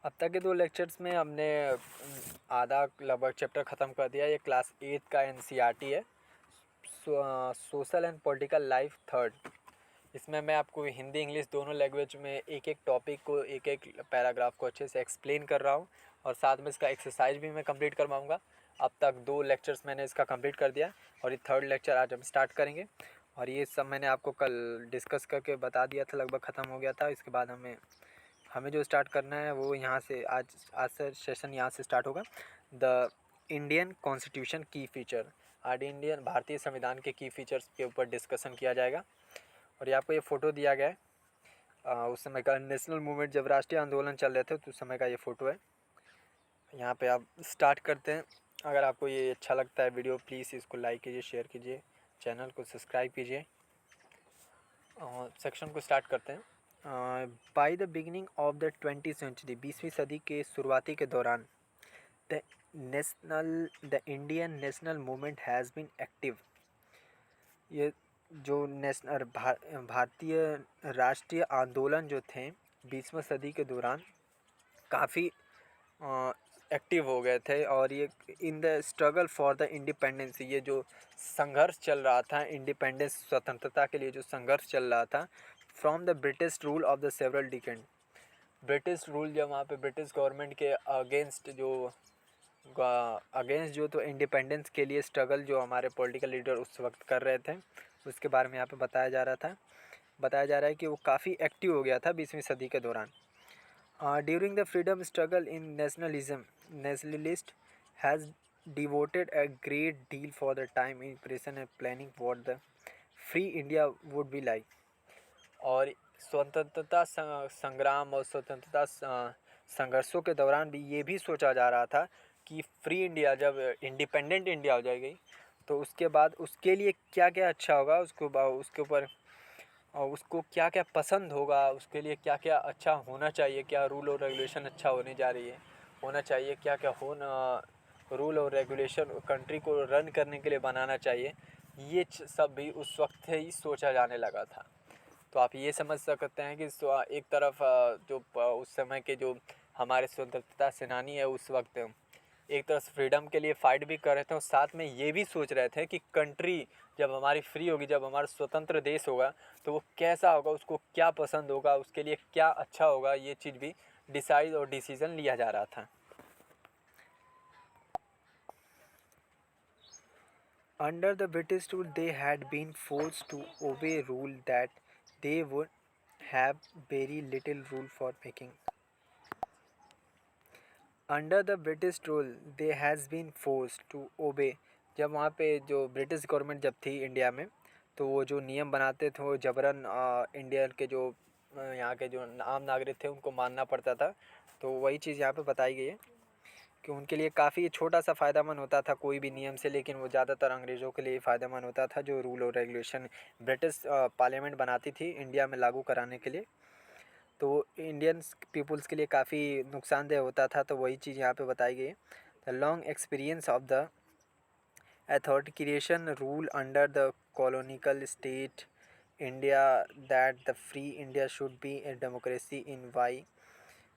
अब तक के 2 लेक्चर्स में हमने आधा लगभग चैप्टर ख़त्म कर दिया। ये क्लास 8 का एनसीईआरटी है, social and political life third. इसमें मैं आपको हिंदी इंग्लिश दोनों लैंग्वेज में एक एक टॉपिक को एक एक पैराग्राफ को अच्छे से एक्सप्लेन कर रहा हूँ और साथ में इसका एक्सरसाइज भी मैं कंप्लीट करवाऊँगा। अब तक 2 लेक्चर्स मैंने इसका कंप्लीट कर दिया और ये थर्ड लेक्चर आज हम स्टार्ट करेंगे। और ये सब मैंने आपको कल डिस्कस करके बता दिया था, लगभग ख़त्म हो गया था। इसके बाद हमें जो स्टार्ट करना है वो यहाँ से आज से सेशन यहाँ से स्टार्ट होगा। द इंडियन कॉन्स्टिट्यूशन की फ़ीचर, आज इंडियन भारतीय संविधान के की फ़ीचर्स के ऊपर डिस्कशन किया जाएगा। और ये आपको ये फ़ोटो दिया गया है उस समय का नेशनल मूवमेंट, जब राष्ट्रीय आंदोलन चल रहे थे तो उस समय का ये फ़ोटो है। यहाँ पे आप स्टार्ट करते हैं। अगर आपको ये अच्छा लगता है वीडियो, प्लीज़ इसको लाइक कीजिए, शेयर कीजिए, चैनल को सब्सक्राइब कीजिए। सेक्शन को स्टार्ट करते हैं। By the beginning of the 20वीं सेंचुरी, 20वीं सदी के शुरुआती के दौरान the Indian national movement has been active. ये जो भारतीय राष्ट्रीय आंदोलन जो थे 20वीं सदी के दौरान काफ़ी एक्टिव हो गए थे। और ये in the struggle for the independence, ये जो संघर्ष चल रहा था इंडिपेंडेंस, स्वतंत्रता के लिए जो संघर्ष चल रहा था, from the British rule of the several decade. British rule, जब वहाँ पे ब्रिटिश गवर्नमेंट के अगेंस्ट जो तो इंडिपेंडेंस के लिए स्ट्रगल जो हमारे पॉलिटिकल लीडर उस वक्त कर रहे थे, उसके बारे में यहाँ पे बताया जा रहा है कि वो काफ़ी एक्टिव हो गया था 20वीं सदी के दौरान। During the freedom struggle in nationalist has devoted a great deal for the time in preparation and planning what the free India would be like। और स्वतंत्रता संग्राम और स्वतंत्रता संघर्षों के दौरान भी ये भी सोचा जा रहा था कि फ्री इंडिया, जब इंडिपेंडेंट इंडिया हो जाएगी तो उसके बाद उसके लिए क्या क्या अच्छा होगा, उसके ऊपर और उसको क्या क्या पसंद होगा, उसके लिए क्या क्या अच्छा होना चाहिए, क्या रूल और रेगुलेशन अच्छा होना चाहिए, क्या क्या रूल और रेगुलेशन कंट्री को रन करने के लिए बनाना चाहिए। ये सब भी उस वक्त ही सोचा जाने लगा था। तो आप ये समझ सकते हैं कि एक तरफ जो उस समय के जो हमारे स्वतंत्रता सेनानी है उस वक्त एक तरफ फ्रीडम के लिए फ़ाइट भी कर रहे थे और साथ में ये भी सोच रहे थे कि कंट्री जब हमारी फ्री होगी, जब हमारा स्वतंत्र देश होगा तो वो कैसा होगा, उसको क्या पसंद होगा, उसके लिए क्या अच्छा होगा, ये चीज़ भी डिसाइड और डिसीज़न लिया जा रहा था। Under the British rule, they had been forced to obey rule that they would have very little rule for making. Under the British rule they has been force to obey. जब वहाँ पे जो British government जब थी India में तो वो जो नियम बनाते थे वो जबरन इंडिया के जो यहाँ के जो आम नागरिक थे उनको मानना पड़ता था। तो वही चीज़ यहाँ पे बताई गई है कि उनके लिए काफ़ी छोटा सा फ़ायदेमंद होता था कोई भी नियम से, लेकिन वो ज़्यादातर अंग्रेज़ों के लिए फ़ायदेमंद होता था जो रूल और रेगुलेशन ब्रिटिश पार्लियामेंट बनाती थी इंडिया में लागू कराने के लिए। तो इंडियंस पीपल्स के लिए काफ़ी नुकसानदेह होता था। तो वही चीज़ यहाँ पे बताई गई है। The long experience of the authoritarian rule under the कॉलोनिकल state India that the free India should be a democracy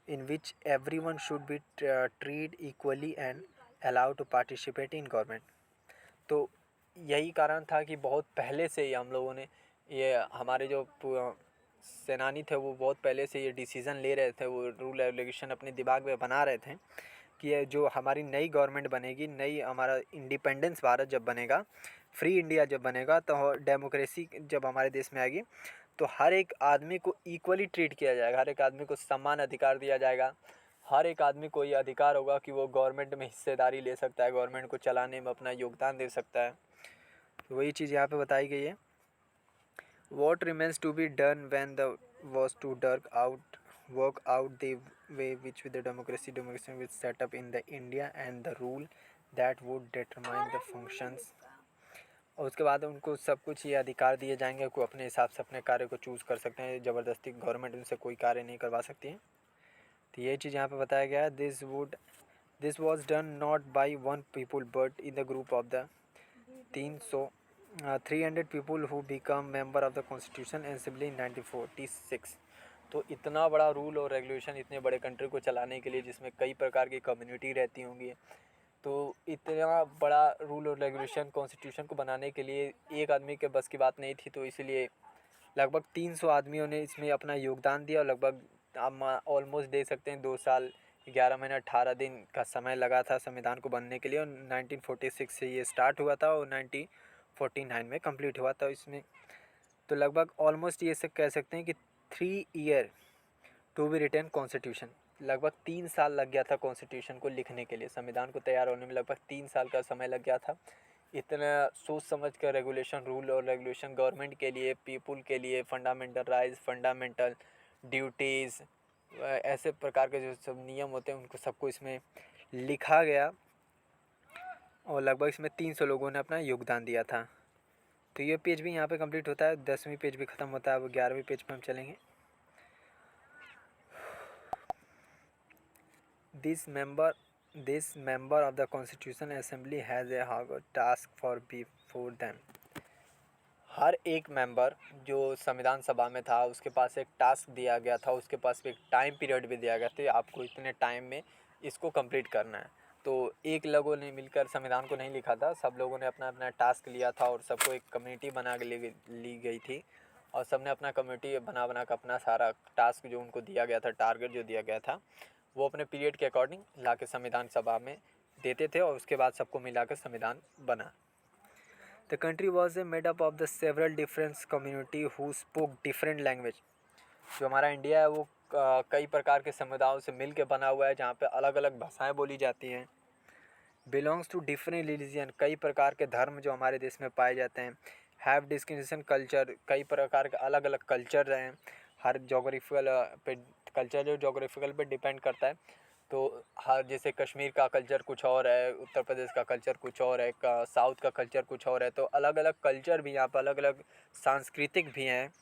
in which everyone should be treated equally and allowed to participate in government। तो यही कारण था कि बहुत पहले से ही हम लोगों ने ये हमारे जो सेनानी थे वो बहुत पहले से ये डिसीज़न ले रहे थे, वो रूल रेगुलेशन अपने दिमाग में बना रहे थे कि ये जो हमारी नई गवर्नमेंट बनेगी, नई हमारा इंडिपेंडेंस भारत जब बनेगा, फ्री इंडिया जब बनेगा, तो डेमोक्रेसी जब हमारे देश में आएगी तो हर एक आदमी को इक्वली ट्रीट किया जाएगा, हर एक आदमी को समान अधिकार दिया जाएगा, हर एक आदमी को ये अधिकार होगा कि वो गवर्नमेंट में हिस्सेदारी ले सकता है, गवर्नमेंट को चलाने में अपना योगदान दे सकता है। तो वही चीज़ यहाँ पे बताई गई है। What remains to be done when the was to work out the way which with the democracy will set up in the India and the rule that would determine the functions। और उसके बाद उनको सब कुछ ये अधिकार दिए जाएंगे को अपने हिसाब से अपने कार्य को चूज़ कर सकते हैं, ज़बरदस्ती गवर्नमेंट उनसे कोई कार्य नहीं करवा सकती है। तो ये चीज़ यहाँ पे बताया गया है। This was done not by one people but in the group of the 300 people who become member of the constitution assembly in 1946। तो इतना बड़ा रूल और रेगुलेशन इतने बड़े कंट्री को चलाने के लिए, जिसमें कई प्रकार की कम्युनिटी रहती होंगी, तो इतना बड़ा रूल और रेगुलेशन कॉन्स्टिट्यूशन को बनाने के लिए एक आदमी के बस की बात नहीं थी। तो इसलिए लगभग 300 आदमियों ने इसमें अपना योगदान दिया और लगभग हम ऑलमोस्ट देख सकते हैं 2 साल 11 महीने 18 दिन का समय लगा था संविधान को बनने के लिए। और 1946 से ये स्टार्ट हुआ था और 1949 में कंप्लीट हुआ था इसमें। तो लगभग ऑलमोस्ट ये सब कह सकते हैं कि 3 year to be written constitution, लगभग 3 साल लग गया था कॉन्स्टिट्यूशन को लिखने के लिए। संविधान को तैयार होने में लगभग 3 साल का समय लग गया था। इतना सोच समझ कर रेगुलेशन, रूल और रेगुलेशन गवर्नमेंट के लिए, पीपुल के लिए, फंडामेंटल राइट्स, फंडामेंटल ड्यूटीज़, ऐसे प्रकार के जो सब नियम होते हैं उनको सबको इसमें लिखा गया। और लगभग इसमें 300 लोगों ने अपना योगदान दिया था। तो ये पेज भी यहाँ पे कंप्लीट होता है, 10वीं पेज भी ख़त्म होता है। अब 11वीं पेज पे हम चलेंगे। This member of the Constitution Assembly has a hard task for before them. हर एक मेंबर जो संविधान सभा में था उसके पास एक टास्क दिया गया था, उसके पास एक टाइम पीरियड भी दिया गया था, आपको इतने टाइम में इसको कंप्लीट करना है। तो एक लोगों ने मिलकर संविधान को नहीं लिखा था, सब लोगों ने अपना अपना टास्क लिया था और सबको एक कम्युनिटी बना के ली गई थी और सब ने अपना कम्युनिटी बना कर अपना सारा टास्क जो उनको दिया गया था, टारगेट जो दिया गया था, वो अपने पीरियड के अकॉर्डिंग ला के संविधान सभा में देते थे और उसके बाद सबको मिलाकर संविधान बना। The country was a made up of the several difference community who spoke different language. जो हमारा इंडिया है वो कई प्रकार के समुदायों से मिल के बना हुआ है, जहाँ पे अलग अलग भाषाएं बोली जाती हैं। बिलोंग्स टू डिफरेंट रिलीजन, कई प्रकार के धर्म जो हमारे देश में पाए जाते हैं। हैव डिस्क्रिमिनेशन कल्चर, कई प्रकार के अलग अलग कल्चर हैं। हर जोग्राफिकल पे कल्चर जो जोग्राफिकल पे डिपेंड करता है। तो हर जैसे कश्मीर का कल्चर कुछ और है, उत्तर प्रदेश का कल्चर कुछ और है, साउथ का कल्चर कुछ और है। तो अलग अलग कल्चर भी यहाँ पर, अलग अलग सांस्कृतिक भी हैं,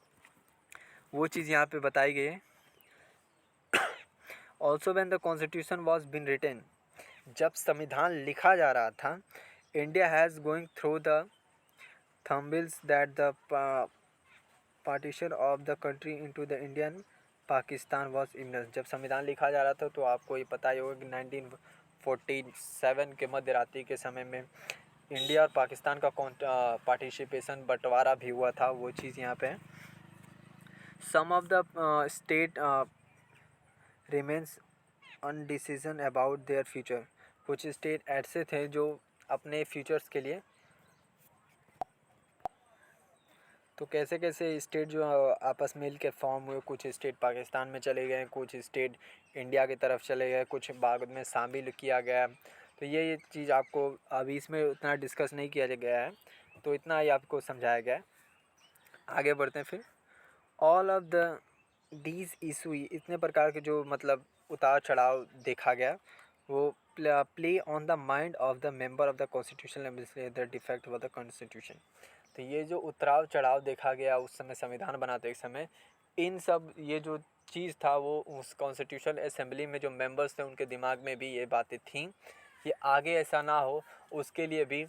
वो चीज़ यहाँ पे बताई गई है। Also when the constitution was been written, जब संविधान लिखा जा रहा था, India has going through the tumbles that the partition of the country into the Indian Pakistan was imminent. जब संविधान लिखा जा रहा था तो आपको ये पता ही होगा कि 1947 के मध्य रात्रि के समय में इंडिया और पाकिस्तान का पार्टिसिपेशन, बंटवारा भी हुआ था, वो चीज़ यहाँ पे है। Some of the state remains undecision about their future, कुछ स्टेट ऐसे थे जो अपने फ्यूचर्स के लिए, तो कैसे कैसे स्टेट जो आपस में मिल के फॉर्म हुए, कुछ स्टेट पाकिस्तान में चले गए, कुछ स्टेट इंडिया की तरफ चले गए, कुछ बाद में शामिल किया गया। तो ये चीज़ आपको अभी इसमें उतना डिस्कस नहीं किया गया है, तो इतना ही आपको समझाया गया है। आगे बढ़ते हैं फिर। All of the these issue, इतने प्रकार के जो मतलब उतार चढ़ाव देखा गया, वो play on the mind of the member of the constitution the defect of the constitution. तो ये जो उतराव चढ़ाव देखा गया उस समय संविधान बनाते समय, इन सब ये जो चीज़ था वो उस कॉन्स्टिट्यूशन असेंबली में जो मेंबर्स थे उनके दिमाग में भी ये बातें थीं कि आगे ऐसा ना हो। उसके लिए भी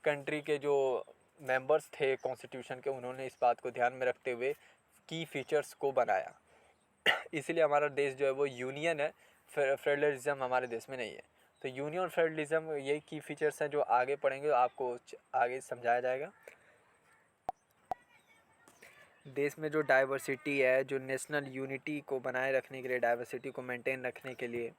कंट्री के जो मेंबर्स थे कॉन्स्टिट्यूशन के, उन्होंने इस बात को ध्यान में रखते हुए की फीचर्स को बनाया। इसलिए हमारा देश जो है वो यूनियन है, फेडरलिज्म हमारे देश में नहीं है। तो यूनियन और फेडरलिज्म ये की फीचर्स हैं जो आगे पढ़ेंगे आपको आगे समझाया जाएगा। देश में जो डाइवर्सिटी है, जो नेशनल यूनिटी को बनाए रखने के लिए, डाइवर्सिटी को मेंटेन रखने के लिए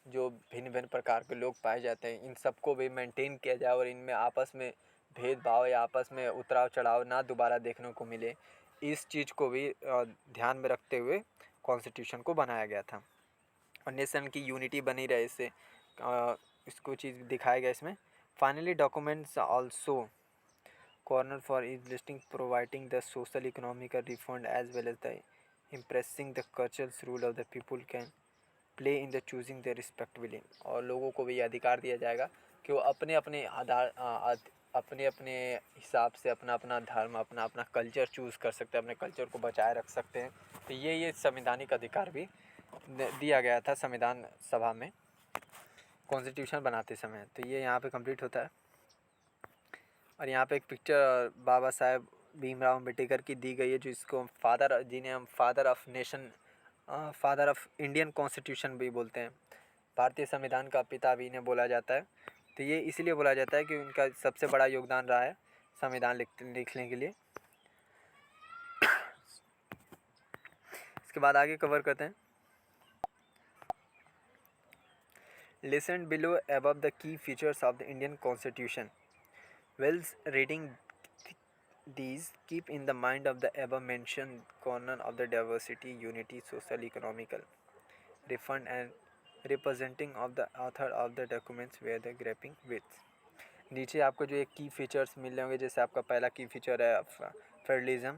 जो भिन्न भिन्न प्रकार के लोग पाए जाते हैं, इन सबको भी मेंटेन किया जाए और इनमें आपस में भेदभाव या आपस में उतराव चढ़ाव ना दोबारा देखने को मिले, इस चीज़ को भी ध्यान में रखते हुए कॉन्स्टिट्यूशन को बनाया गया था। और नेशन की यूनिटी बनी रहे, इससे इसको चीज़ दिखाया गया इसमें। Finally documents also corner for is listing providing the social economical reform as well as the impressing the cultural rule of the people can play in the choosing their respectively। और लोगों को भी अधिकार दिया जाएगा कि वो अपने अपने अपने अपने हिसाब से अपना अपना धर्म, अपना अपना कल्चर चूज़ कर सकते हैं, अपने कल्चर को बचाए रख सकते हैं। तो ये संवैधानिक अधिकार भी दिया गया था संविधान सभा में कॉन्स्टिट्यूशन बनाते समय। तो ये यहाँ पे कंप्लीट होता है। और यहाँ पे एक पिक्चर बाबा साहेब भीमराव अम्बेडकर की दी गई है, जो इसको जिन्हें हम father of nation father of Indian constitution भी बोलते हैं, भारतीय संविधान का पिता भी इन्हें बोला जाता है। तो ये इसलिए बोला जाता है कि उनका सबसे बड़ा योगदान रहा है संविधान लिखने के लिए। इसके बाद आगे कवर करते हैं। Listen below above the key features of the Indian constitution. Whilst reading these, keep in the mind of the above mentioned corner of the diversity, unity, social, economical, refund and representing of the author of the documents where the grappling with। नीचे आपको जो एक की features मिल रहे होंगे, जैसे आपका पहला की फीचर है फेडरलिज्म,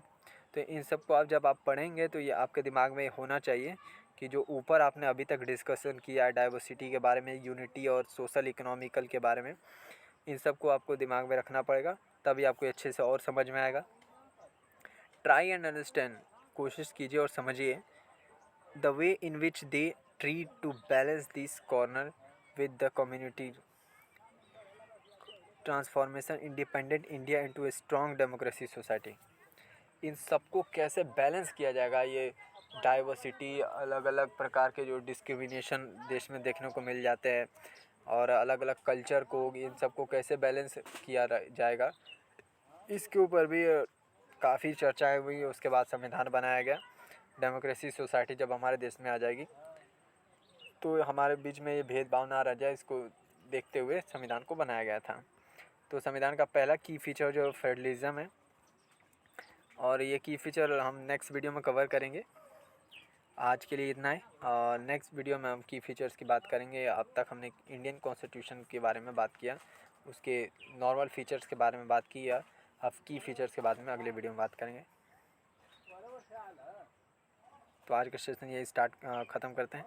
तो इन सब को आप जब आप पढ़ेंगे तो ये आपके दिमाग में होना चाहिए कि जो ऊपर आपने अभी तक डिस्कशन किया है डाइवर्सिटी के बारे में, यूनिटी और सोशल इकोनॉमिकल के बारे में, इन सब को आपको दिमाग में रखना पड़ेगा, तभी आपको अच्छे से और समझ में आएगा। ट्राई एंड अंडरस्टैंड, कोशिश कीजिए और समझिए। The way in which they try to balance this corner with the community transformation independent India into a strong democracy society. इन सबको कैसे बैलेंस किया जाएगा, ये डाइवर्सिटी, अलग अलग प्रकार के जो डिस्क्रिमिनेशन देश में देखने को मिल जाते हैं और अलग अलग कल्चर को, इन सबको कैसे बैलेंस किया जाएगा, इसके ऊपर भी काफ़ी चर्चाएं हुई। उसके बाद संविधान बनाया गया। डेमोक्रेसी सोसाइटी जब हमारे देश में आ जाएगी तो हमारे बीच में ये भेदभाव ना रह जाए, इसको देखते हुए संविधान को बनाया गया था। तो संविधान का पहला की फीचर जो फेडरलिज्म है, और ये की फीचर हम नेक्स्ट वीडियो में कवर करेंगे। आज के लिए इतना है, और नेक्स्ट वीडियो में हम की फ़ीचर्स की बात करेंगे। अब तक हमने इंडियन कॉन्स्टिट्यूशन के बारे में बात किया, उसके नॉर्मल फीचर्स के बारे में बात की, या अब की फ़ीचर्स के बारे में अगले वीडियो में बात करेंगे। तो आज का सेशन यही ख़त्म करते हैं।